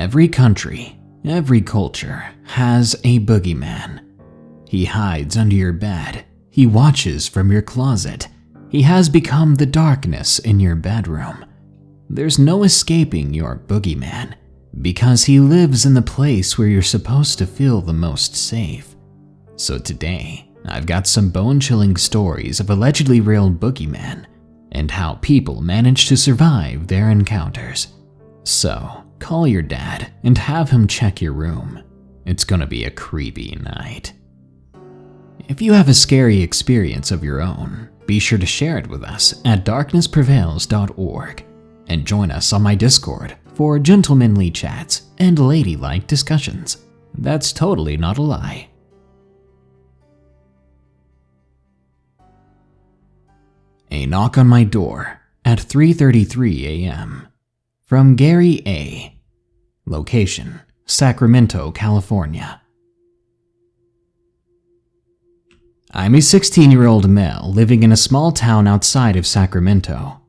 Every country, every culture has a boogeyman. He hides under your bed. He watches from your closet. He has become the darkness in your bedroom. There's no escaping your boogeyman because he lives in the place where you're supposed to feel the most safe. So today, I've got some bone-chilling stories of allegedly real boogeymen and how people manage to survive their encounters. So, call your dad and have him check your room. It's gonna be a creepy night. If you have a scary experience of your own, be sure to share it with us at darknessprevails.org and join us on my Discord for gentlemanly chats and ladylike discussions. That's totally not a lie. A knock on my door at 3:33 a.m. From Gary A. Location: Sacramento, California. I'm a 16-year-old male living in a small town outside of Sacramento.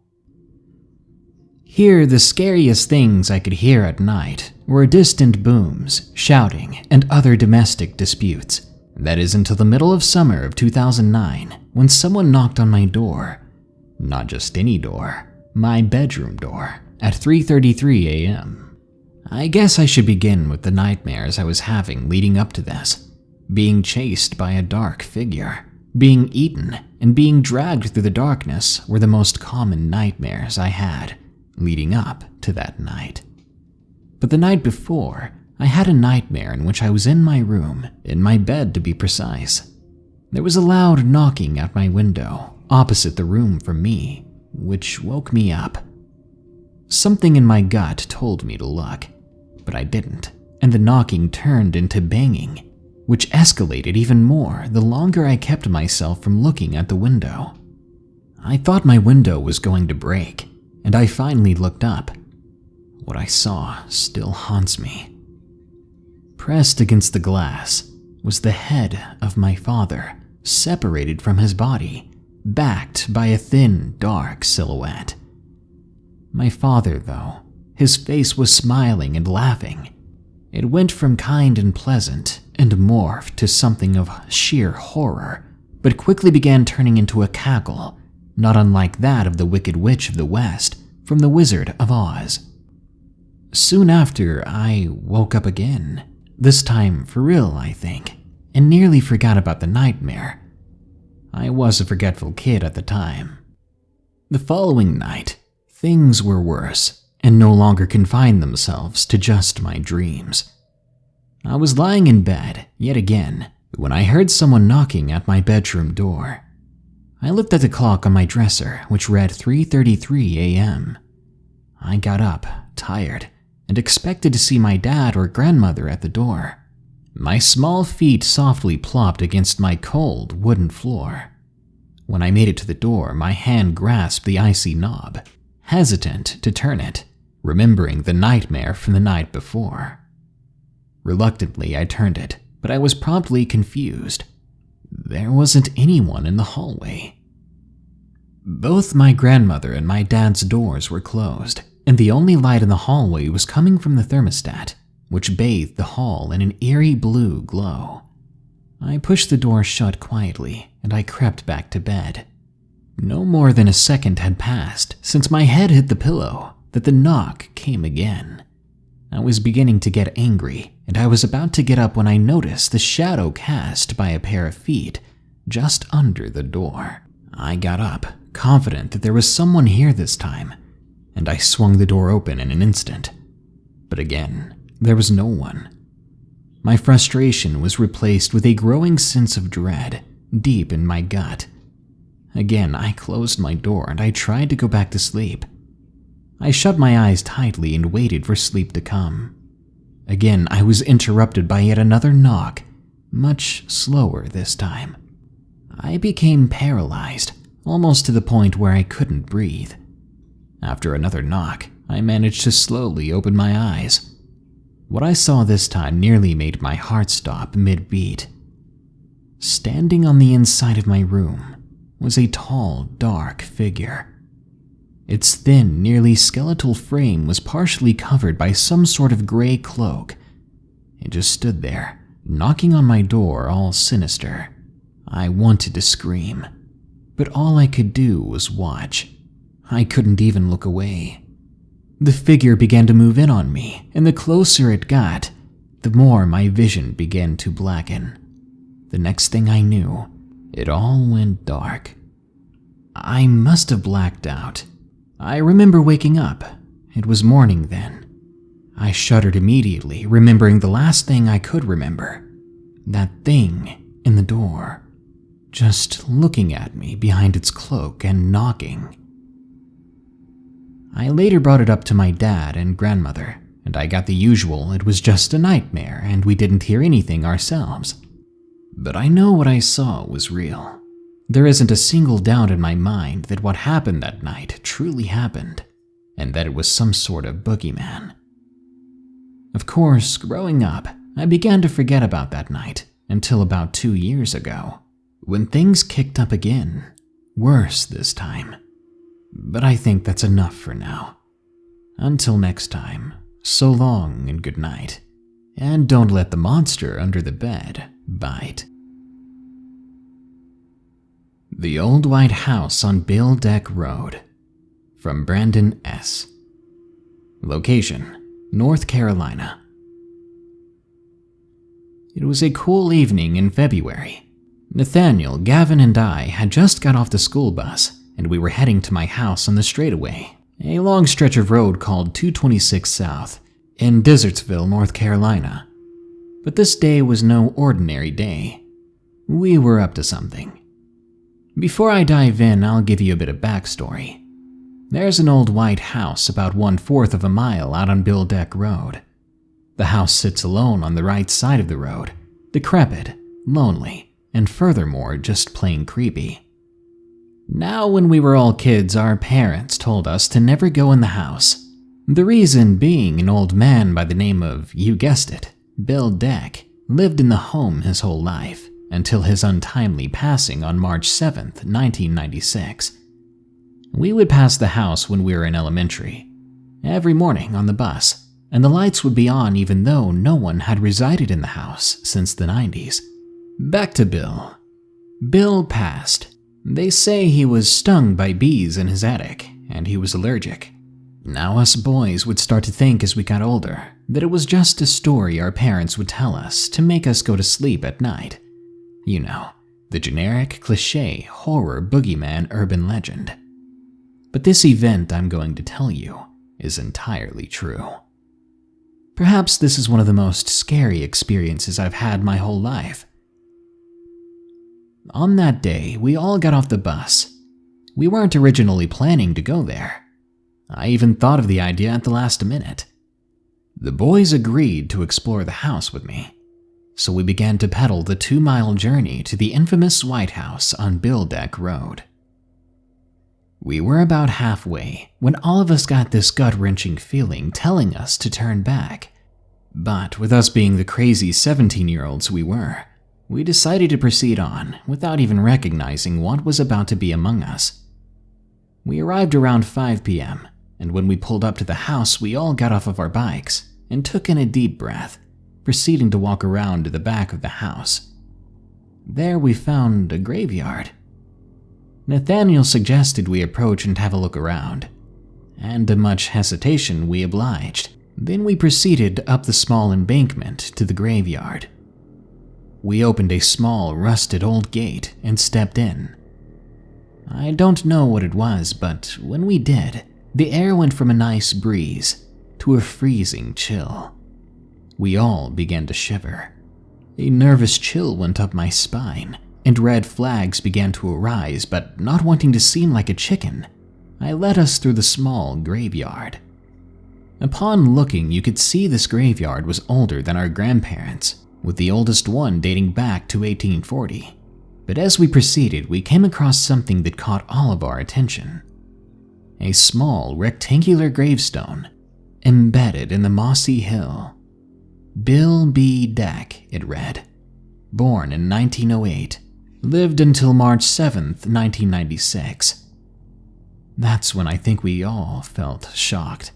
Here, the scariest things I could hear at night were distant booms, shouting, and other domestic disputes. That is until the middle of summer of 2009, when someone knocked on my door. Not just any door, my bedroom door, at 3:33 a.m. I guess I should begin with the nightmares I was having leading up to this. Being chased by a dark figure, being eaten, and being dragged through the darkness were the most common nightmares I had leading up to that night. But the night before, I had a nightmare in which I was in my room, in my bed to be precise. There was a loud knocking at my window, opposite the room from me, which woke me up. Something in my gut told me to look, but I didn't, and the knocking turned into banging, which escalated even more the longer I kept myself from looking at the window. I thought my window was going to break, and I finally looked up. What I saw still haunts me. Pressed against the glass was the head of my father, separated from his body, backed by a thin, dark silhouette. My father, though, his face was smiling and laughing. It went from kind and pleasant and morphed to something of sheer horror, but quickly began turning into a cackle, not unlike that of the Wicked Witch of the West from The Wizard of Oz. Soon after, I woke up again, this time for real, I think, and nearly forgot about the nightmare. I was a forgetful kid at the time. The following night, things were worse and no longer confined themselves to just my dreams. I was lying in bed, yet again, when I heard someone knocking at my bedroom door. I looked at the clock on my dresser, which read 3:33 a.m. I got up, tired, and expected to see my dad or grandmother at the door. My small feet softly plopped against my cold wooden floor. When I made it to the door, my hand grasped the icy knob, hesitant to turn it, remembering the nightmare from the night before. Reluctantly, I turned it, but I was promptly confused. There wasn't anyone in the hallway. Both my grandmother and my dad's doors were closed, and the only light in the hallway was coming from the thermostat, which bathed the hall in an eerie blue glow. I pushed the door shut quietly, and I crept back to bed. No more than a second had passed since my head hit the pillow that the knock came again. I was beginning to get angry, and I was about to get up when I noticed the shadow cast by a pair of feet just under the door. I got up, confident that there was someone here this time, and I swung the door open in an instant. But again, there was no one. My frustration was replaced with a growing sense of dread deep in my gut. Again, I closed my door and I tried to go back to sleep. I shut my eyes tightly and waited for sleep to come. Again, I was interrupted by yet another knock, much slower this time. I became paralyzed, almost to the point where I couldn't breathe. After another knock, I managed to slowly open my eyes. What I saw this time nearly made my heart stop mid-beat. Standing on the inside of my room was a tall, dark figure. Its thin, nearly skeletal frame was partially covered by some sort of gray cloak. It just stood there, knocking on my door, all sinister. I wanted to scream, but all I could do was watch. I couldn't even look away. The figure began to move in on me, and the closer it got, the more my vision began to blacken. The next thing I knew, it all went dark. I must have blacked out. I remember waking up. It was morning then. I shuddered immediately, remembering the last thing I could remember. That thing in the door, just looking at me behind its cloak and knocking. I later brought it up to my dad and grandmother, and I got the usual it was just a nightmare and we didn't hear anything ourselves. But I know what I saw was real. There isn't a single doubt in my mind that what happened that night truly happened, and that it was some sort of boogeyman. Of course, growing up, I began to forget about that night until about 2 years ago, when things kicked up again, worse this time. But I think that's enough for now. Until next time, so long and good night, and don't let the monster under the bed bite. The Old White House on Bill Deck Road, from Brandon S. Location, North Carolina. It was a cool evening in February. Nathaniel, Gavin, and I had just got off the school bus, and we were heading to my house on the straightaway, a long stretch of road called 226 South, in Desertsville, North Carolina. But this day was no ordinary day. We were up to something. Before I dive in, I'll give you a bit of backstory. There's an old white house about 1/4 of a mile out on Bill Deck Road. The house sits alone on the right side of the road, decrepit, lonely, and furthermore just plain creepy. Now, when we were all kids, our parents told us to never go in the house. The reason being an old man by the name of, you guessed it, Bill Deck, lived in the home his whole life, until his untimely passing on March 7th, 1996. We would pass the house when we were in elementary, every morning on the bus, and the lights would be on even though no one had resided in the house since the 90s. Back to Bill. Bill passed. They say he was stung by bees in his attic, and he was allergic. Now us boys would start to think as we got older that it was just a story our parents would tell us to make us go to sleep at night. You know, the generic, cliché, horror boogeyman urban legend. But this event I'm going to tell you is entirely true. Perhaps this is one of the most scary experiences I've had my whole life. On that day, we all got off the bus. We weren't originally planning to go there. I even thought of the idea at the last minute. The boys agreed to explore the house with me, so we began to pedal the 2-mile journey to the infamous White House on Bill Deck Road. We were about halfway when all of us got this gut-wrenching feeling telling us to turn back. But with us being the crazy 17-year-olds we were, we decided to proceed on without even recognizing what was about to be among us. We arrived around 5 p.m., and when we pulled up to the house, we all got off of our bikes and took in a deep breath, proceeding to walk around to the back of the house. There we found a graveyard. Nathaniel suggested we approach and have a look around, and to much hesitation we obliged. Then we proceeded up the small embankment to the graveyard. We opened a small, rusted old gate and stepped in. I don't know what it was, but when we did, the air went from a nice breeze to a freezing chill. We all began to shiver. A nervous chill went up my spine, and red flags began to arise, but not wanting to seem like a chicken, I led us through the small graveyard. Upon looking, you could see this graveyard was older than our grandparents', with the oldest one dating back to 1840. But as we proceeded, we came across something that caught all of our attention. A small, rectangular gravestone, embedded in the mossy hill. Bill B. Deck, it read. Born in 1908, lived until March 7th, 1996. That's when I think we all felt shocked.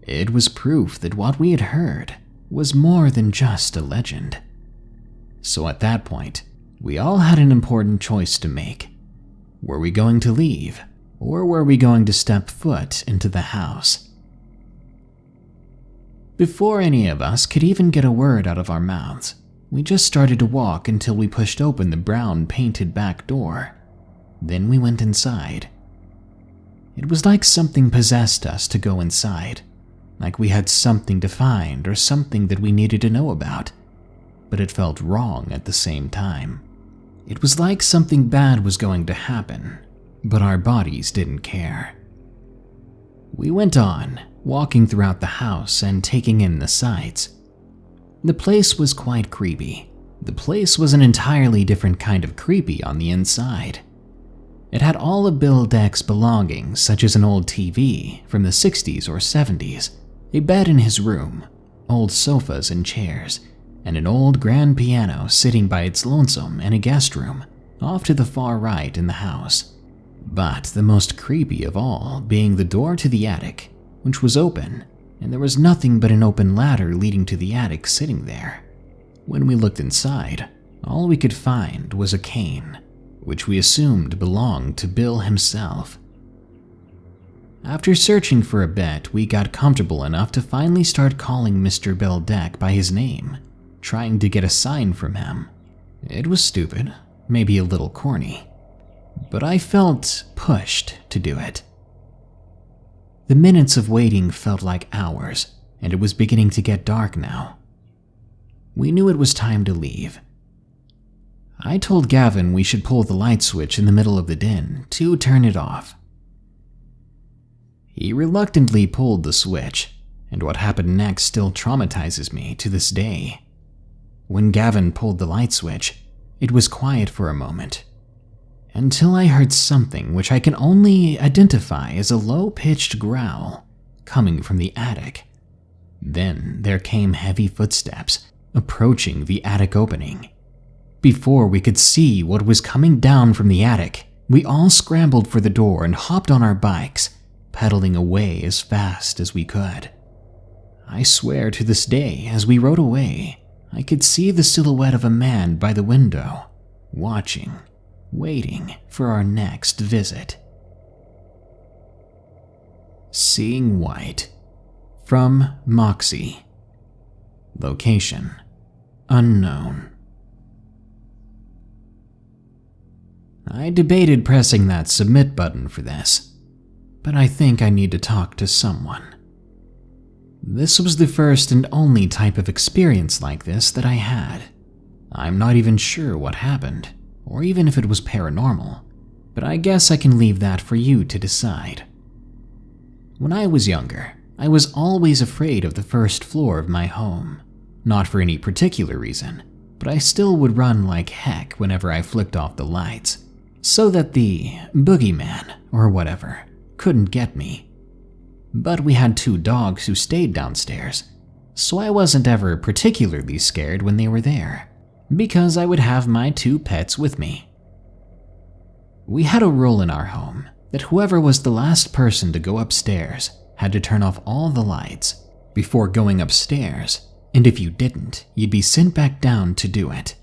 It was proof that what we had heard was more than just a legend. So at that point, we all had an important choice to make. Were we going to leave, or were we going to step foot into the house? Before any of us could even get a word out of our mouths, we just started to walk until we pushed open the brown painted back door. Then we went inside. It was like something possessed us to go inside, like we had something to find or something that we needed to know about, but it felt wrong at the same time. It was like something bad was going to happen, but our bodies didn't care. We went on, walking throughout the house and taking in the sights. The place was quite creepy. The place was an entirely different kind of creepy on the inside. It had all of Bill Deck's belongings, such as an old TV from the 60s or 70s, a bed in his room, old sofas and chairs, and an old grand piano sitting by its lonesome in a guest room off to the far right in the house. But the most creepy of all being the door to the attic, which was open, and there was nothing but an open ladder leading to the attic sitting there. When we looked inside, all we could find was a cane, which we assumed belonged to Bill himself. After searching for a bit, we got comfortable enough to finally start calling Mr. Bill Deck by his name, trying to get a sign from him. It was stupid, maybe a little corny, but I felt pushed to do it. The minutes of waiting felt like hours, and it was beginning to get dark now. We knew it was time to leave. I told Gavin we should pull the light switch in the middle of the den to turn it off. He reluctantly pulled the switch, and what happened next still traumatizes me to this day. When Gavin pulled the light switch, it was quiet for a moment, until I heard something which I can only identify as a low-pitched growl coming from the attic. Then there came heavy footsteps approaching the attic opening. Before we could see what was coming down from the attic, we all scrambled for the door and hopped on our bikes, pedaling away as fast as we could. I swear to this day, as we rode away, I could see the silhouette of a man by the window, watching, waiting for our next visit. Seeing White. From Moxiy. Location: unknown. I debated pressing that submit button for this, but I think I need to talk to someone. This was the first and only type of experience like this that I had. I'm not even sure what happened, or even if it was paranormal, but I guess I can leave that for you to decide. When I was younger, I was always afraid of the first floor of my home. Not for any particular reason, but I still would run like heck whenever I flicked off the lights, so that the Boogeyman, or whatever, couldn't get me. But we had 2 dogs who stayed downstairs, so I wasn't ever particularly scared when they were there, because I would have my 2 pets with me. We had a rule in our home that whoever was the last person to go upstairs had to turn off all the lights before going upstairs, and if you didn't, you'd be sent back down to do it.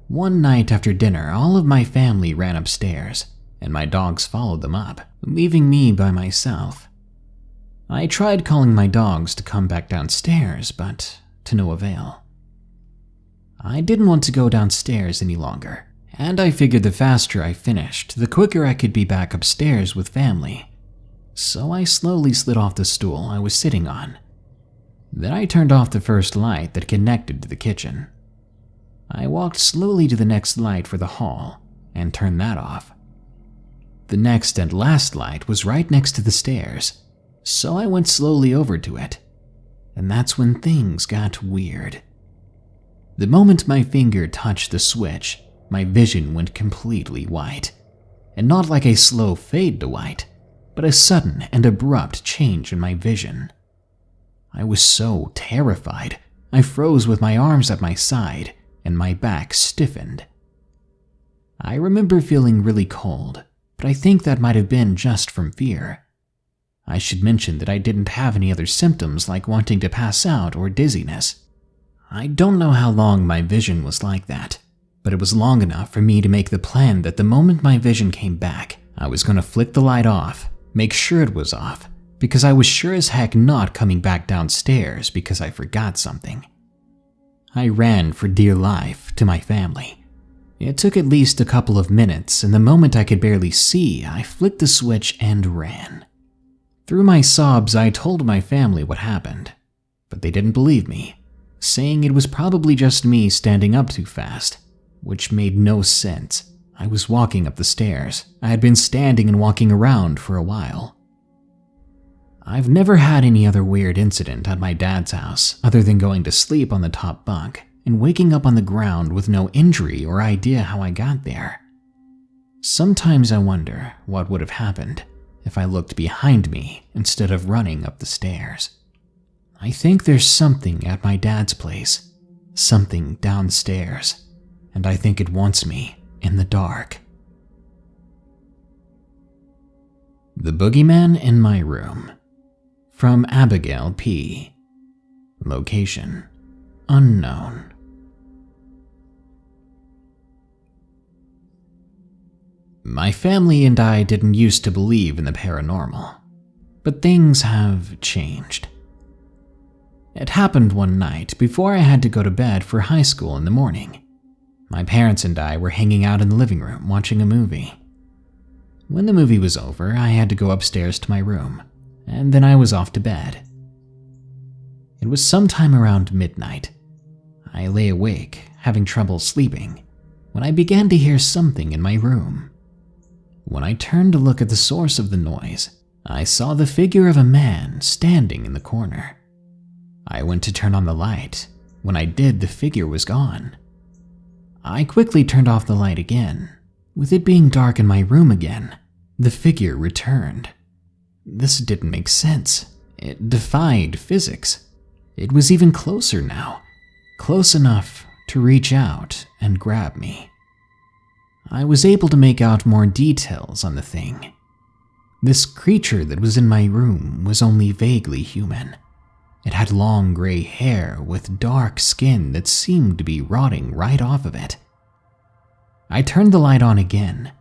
One night after dinner, all of my family ran upstairs, and my dogs followed them up, leaving me by myself. I tried calling my dogs to come back downstairs, but to no avail. I didn't want to go downstairs any longer, and I figured the faster I finished, the quicker I could be back upstairs with family. So I slowly slid off the stool I was sitting on. Then I turned off the first light that connected to the kitchen. I walked slowly to the next light for the hall and turned that off. The next and last light was right next to the stairs, so I went slowly over to it. And that's when things got weird. The moment my finger touched the switch, my vision went completely white. And not like a slow fade to white, but a sudden and abrupt change in my vision. I was so terrified, I froze with my arms at my side and my back stiffened. I remember feeling really cold, but but I think that might have been just from fear. I should mention that I didn't have any other symptoms like wanting to pass out or dizziness. I don't know how long my vision was like that, but it was long enough for me to make the plan that the moment my vision came back, I was going to flick the light off, make sure it was off, because I was sure as heck not coming back downstairs because I forgot something. I ran for dear life to my family. It took at least a couple of minutes, and the moment I could barely see, I flicked the switch and ran. Through my sobs, I told my family what happened, but they didn't believe me, saying it was probably just me standing up too fast, which made no sense. I was walking up the stairs. I had been standing and walking around for a while. I've never had any other weird incident at my dad's house other than going to sleep on the top bunk and waking up on the ground with no injury or idea how I got there. Sometimes I wonder what would have happened if I looked behind me instead of running up the stairs. I think there's something at my dad's place, something downstairs, and I think it wants me in the dark. The Boogeyman in My Room. From Abigail P. Location: unknown. My family and I didn't used to believe in the paranormal, but things have changed. It happened one night before I had to go to bed for high school in the morning. My parents and I were hanging out in the living room watching a movie. When the movie was over, I had to go upstairs to my room, and then I was off to bed. It was sometime around midnight. I lay awake, having trouble sleeping, when I began to hear something in my room. When I turned to look at the source of the noise, I saw the figure of a man standing in the corner. I went to turn on the light. When I did, the figure was gone. I quickly turned off the light again. With it being dark in my room again, the figure returned. This didn't make sense. It defied physics. It was even closer now, close enough to reach out and grab me. I was able to make out more details on the thing. This creature that was in my room was only vaguely human. It had long gray hair with dark skin that seemed to be rotting right off of it. I turned the light on again,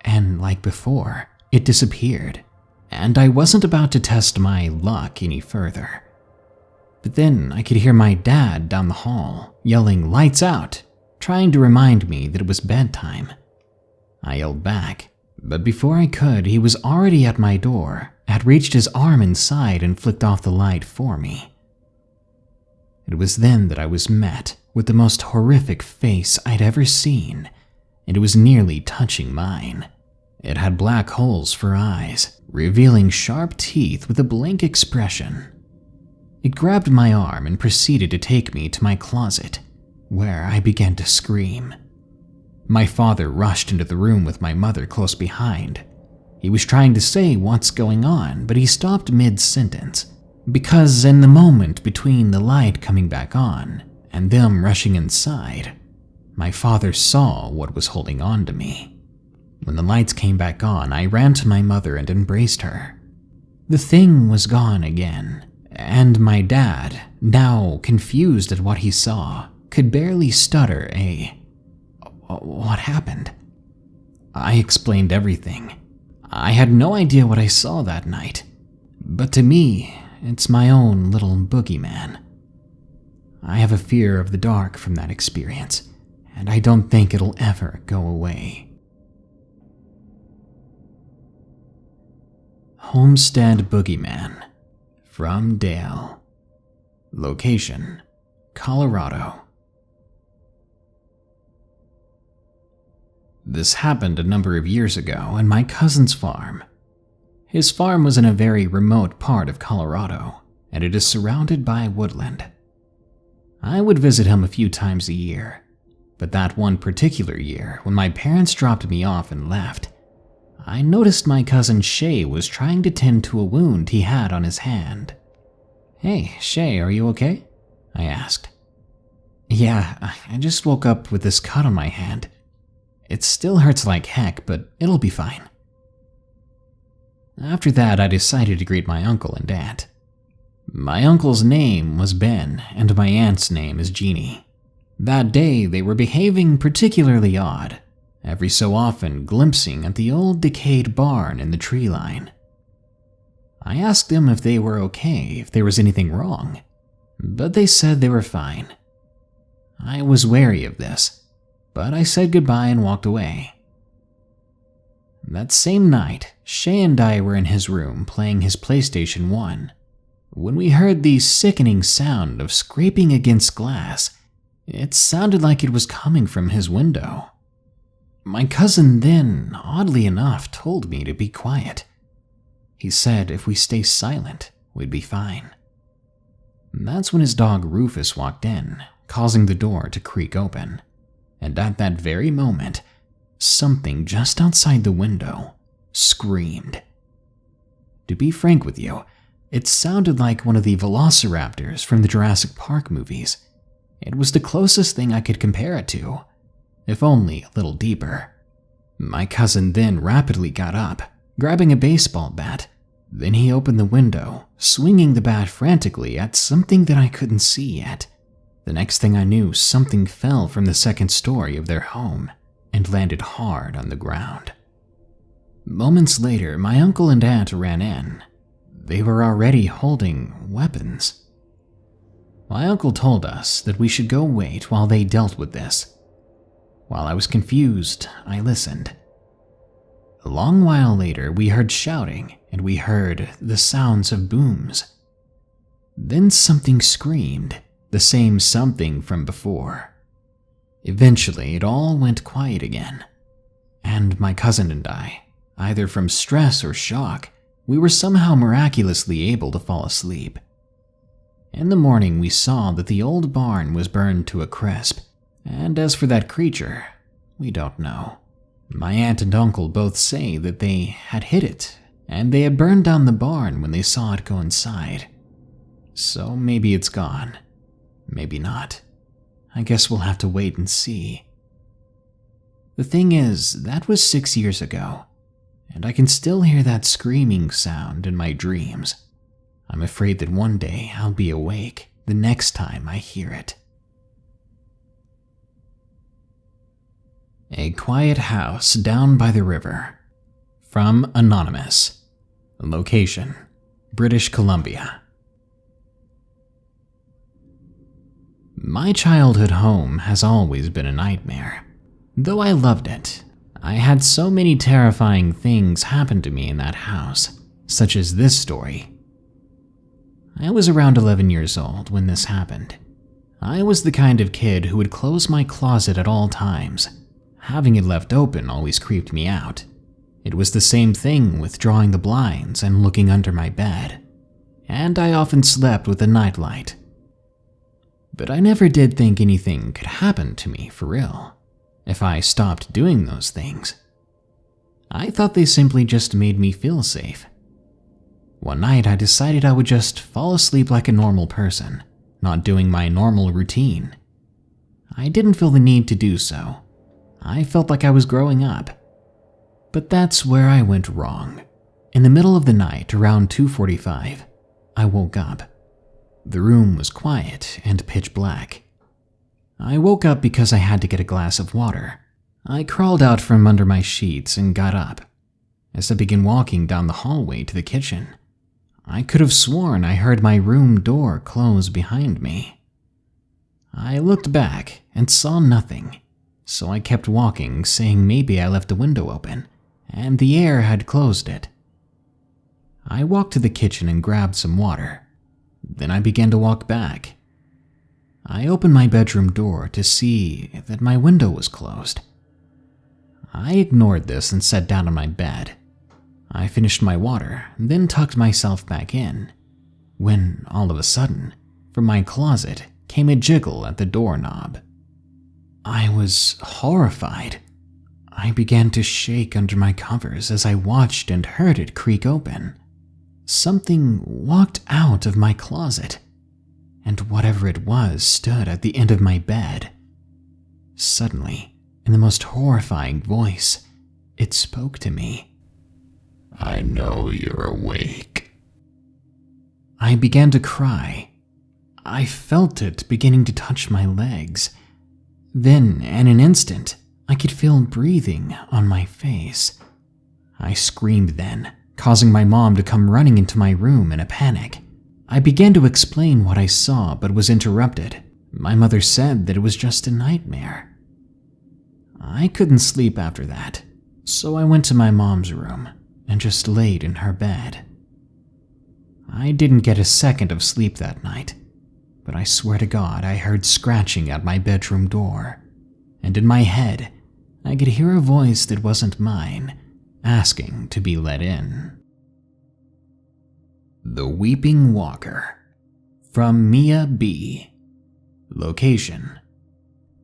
and like before, it disappeared, and I wasn't about to test my luck any further. But then I could hear my dad down the hall yelling "Lights out!" trying to remind me that it was bedtime. I yelled back, but before I could, he was already at my door, had reached his arm inside and flicked off the light for me. It was then that I was met with the most horrific face I'd ever seen, and it was nearly touching mine. It had black holes for eyes, revealing sharp teeth with a blank expression. It grabbed my arm and proceeded to take me to my closet, where I began to scream. My father rushed into the room with my mother close behind. He was trying to say what's going on, but he stopped mid-sentence, because in the moment between the light coming back on and them rushing inside, my father saw what was holding on to me. When the lights came back on, I ran to my mother and embraced her. The thing was gone again, and my dad, now confused at what he saw, could barely stutter "What happened?" I explained everything. I had no idea what I saw that night, but to me, it's my own little boogeyman. I have a fear of the dark from that experience, and I don't think it'll ever go away. Homestead Boogeyman. From Dale. Location: Colorado. This happened a number of years ago on my cousin's farm. His farm was in a very remote part of Colorado, and it is surrounded by woodland. I would visit him a few times a year, but that one particular year, when my parents dropped me off and left, I noticed my cousin Shay was trying to tend to a wound he had on his hand. "Hey, Shay, are you okay?" I asked. "Yeah, I just woke up with this cut on my hand. It still hurts like heck, but it'll be fine. After that, I decided to greet my uncle and aunt. My uncle's name was Ben, and my aunt's name is Jeannie. That day, they were behaving particularly odd, every so often glimpsing at the old decayed barn in the tree line. I asked them if they were okay, if there was anything wrong, but they said they were fine. I was wary of this, but I said goodbye and walked away. That same night, Shay and I were in his room playing his PlayStation 1 when we heard the sickening sound of scraping against glass. It sounded like it was coming from his window. My cousin then, oddly enough, told me to be quiet. He said if we stay silent, we'd be fine. That's when his dog Rufus walked in, causing the door to creak open. And at that very moment, something just outside the window screamed. To be frank with you, it sounded like one of the velociraptors from the Jurassic Park movies. It was the closest thing I could compare it to, if only a little deeper. My cousin then rapidly got up, grabbing a baseball bat. Then he opened the window, swinging the bat frantically at something that I couldn't see yet. The next thing I knew, something fell from the second story of their home and landed hard on the ground. Moments later, my uncle and aunt ran in. They were already holding weapons. My uncle told us that we should go wait while they dealt with this. While I was confused, I listened. A long while later, we heard shouting and we heard the sounds of booms. Then something screamed, the same something from before. Eventually, it all went quiet again, and my cousin and I, either from stress or shock, we were somehow miraculously able to fall asleep. In the morning, we saw that the old barn was burned to a crisp, and as for that creature, we don't know. My aunt and uncle both say that they had hit it, and they had burned down the barn when they saw it go inside. So maybe it's gone. Maybe not. I guess we'll have to wait and see. The thing is, that was 6 years ago, and I can still hear that screaming sound in my dreams. I'm afraid that one day I'll be awake the next time I hear it. A quiet house down by the river. From Anonymous. Location: British Columbia. My childhood home has always been a nightmare. Though I loved it, I had so many terrifying things happen to me in that house, such as this story. I was around 11 years old when this happened. I was the kind of kid who would close my closet at all times. Having it left open always creeped me out. It was the same thing with drawing the blinds and looking under my bed. And I often slept with a nightlight. But I never did think anything could happen to me for real if I stopped doing those things. I thought they simply just made me feel safe. One night I decided I would just fall asleep like a normal person, not doing my normal routine. I didn't feel the need to do so. I felt like I was growing up. But that's where I went wrong. In the middle of the night, around 2:45, I woke up. The room was quiet and pitch black. I woke up because I had to get a glass of water. I crawled out from under my sheets and got up. As I began walking down the hallway to the kitchen, I could have sworn I heard my room door close behind me. I looked back and saw nothing, so I kept walking, saying maybe I left the window open and the air had closed it. I walked to the kitchen and grabbed some water. Then I began to walk back. I opened my bedroom door to see that my window was closed. I ignored this and sat down on my bed. I finished my water, then tucked myself back in, when all of a sudden, from my closet came a jiggle at the doorknob. I was horrified. I began to shake under my covers as I watched and heard it creak open. Something walked out of my closet, and whatever it was stood at the end of my bed. Suddenly, in the most horrifying voice, it spoke to me. I know you're awake. I began to cry. I felt it beginning to touch my legs. Then, in an instant, I could feel breathing on my face. I screamed then, causing my mom to come running into my room in a panic. I began to explain what I saw but was interrupted. My mother said that it was just a nightmare. I couldn't sleep after that, so I went to my mom's room and just laid in her bed. I didn't get a second of sleep that night, but I swear to God I heard scratching at my bedroom door, and in my head I could hear a voice that wasn't mine, asking to be let in. The Weeping Walker, from Mia B. Location: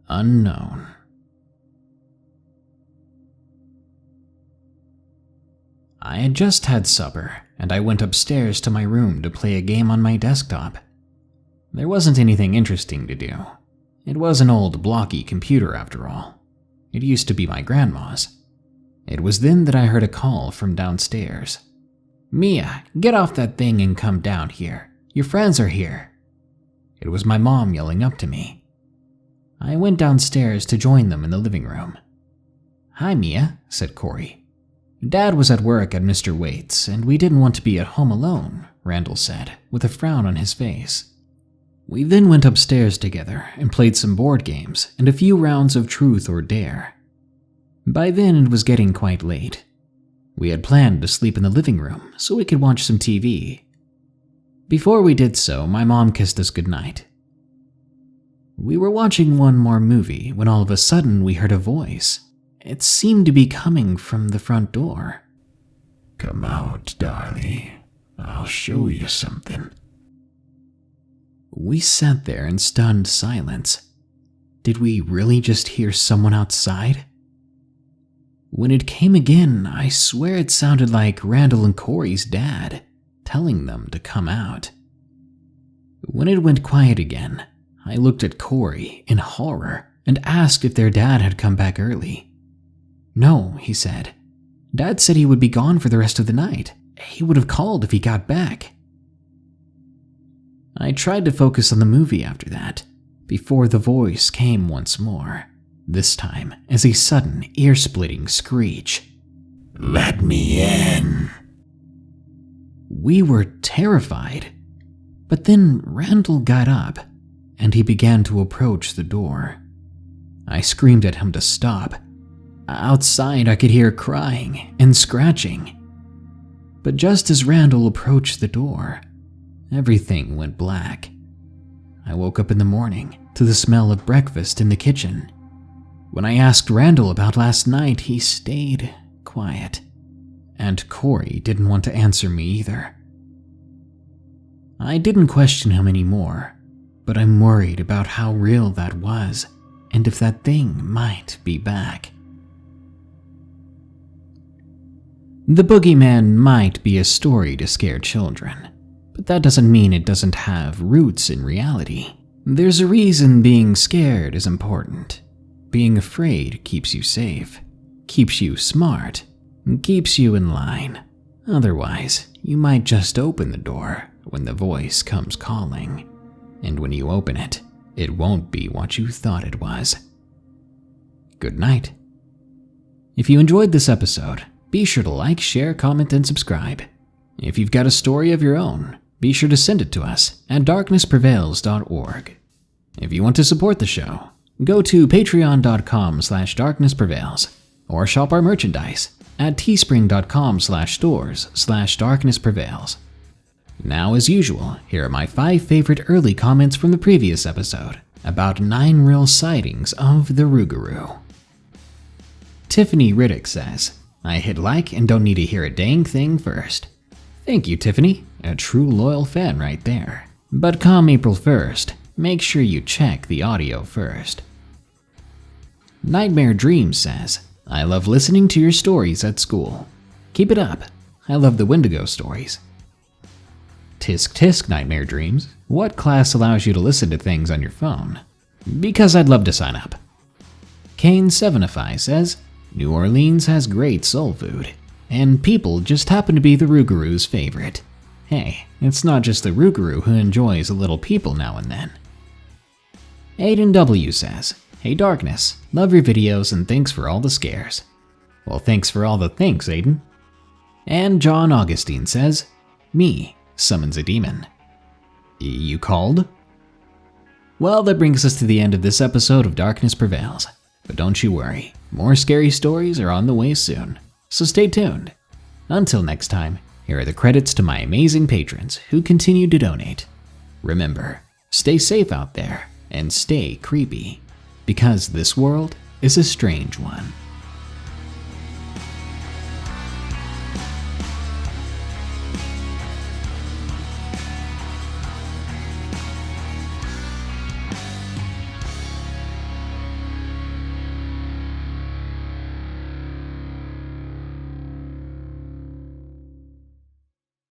unknown. I had just had supper, and I went upstairs to my room to play a game on my desktop. There wasn't anything interesting to do. It was an old, blocky computer after all. It used to be my grandma's. It was then that I heard a call from downstairs. "Mia, get off that thing and come down here. Your friends are here." It was my mom yelling up to me. I went downstairs to join them in the living room. "Hi, Mia," said Corey. "Dad was at work at Mr. Waite's, and we didn't want to be at home alone," Randall said, with a frown on his face. We then went upstairs together and played some board games and a few rounds of truth or dare. By then it was getting quite late. We had planned to sleep in the living room so we could watch some TV. Before we did so, my mom kissed us goodnight. We were watching one more movie when all of a sudden we heard a voice. It seemed to be coming from the front door. "Come out, darling. I'll show you something." We sat there in stunned silence. Did we really just hear someone outside? When it came again, I swear it sounded like Randall and Corey's dad, telling them to come out. When it went quiet again, I looked at Corey in horror and asked if their dad had come back early. "No," he said. "Dad said he would be gone for the rest of the night. He would have called if he got back." I tried to focus on the movie after that, before the voice came once more, this time as a sudden, ear-splitting screech. "Let me in." We were terrified, but then Randall got up, and he began to approach the door. I screamed at him to stop. Outside, I could hear crying and scratching. But just as Randall approached the door, everything went black. I woke up in the morning to the smell of breakfast in the kitchen. When I asked Randall about last night, he stayed quiet, and Corey didn't want to answer me either. I didn't question him anymore, but I'm worried about how real that was, and if that thing might be back. The Boogeyman might be a story to scare children, but that doesn't mean it doesn't have roots in reality. There's a reason being scared is important. Being afraid keeps you safe, keeps you smart, and keeps you in line. Otherwise, you might just open the door when the voice comes calling, and when you open it, it won't be what you thought it was. Good night. If you enjoyed this episode, be sure to like, share, comment, and subscribe. If you've got a story of your own, be sure to send it to us at darknessprevails.org. If you want to support the show, go to patreon.com/darknessprevails or shop our merchandise at teespring.com/stores/darknessprevails. Now, as usual, here are my 5 favorite early comments from the previous episode about 9 real sightings of the Rougarou. Tiffany Riddick says, "I hit like and don't need to hear a dang thing first." Thank you, Tiffany. A true loyal fan right there. But come April 1st, make sure you check the audio first. Nightmare Dreams says, "I love listening to your stories at school. Keep it up. I love the Wendigo stories." Tisk tisk, Nightmare Dreams. What class allows you to listen to things on your phone? Because I'd love to sign up. Kane7ify says, "New Orleans has great soul food. and people just happen to be the Rougaroo's favorite. Hey, it's not just the Rougaroo who enjoys a little people now and then. Aiden W says, "Hey Darkness, love your videos and thanks for all the scares." Well, thanks for all the thanks, Aiden. And John Augustine says, "Me summons a demon." You called? Well, that brings us to the end of this episode of Darkness Prevails. But don't you worry, more scary stories are on the way soon, so stay tuned. Until next time, here are the credits to my amazing patrons who continue to donate. Remember, stay safe out there and stay creepy, because this world is a strange one.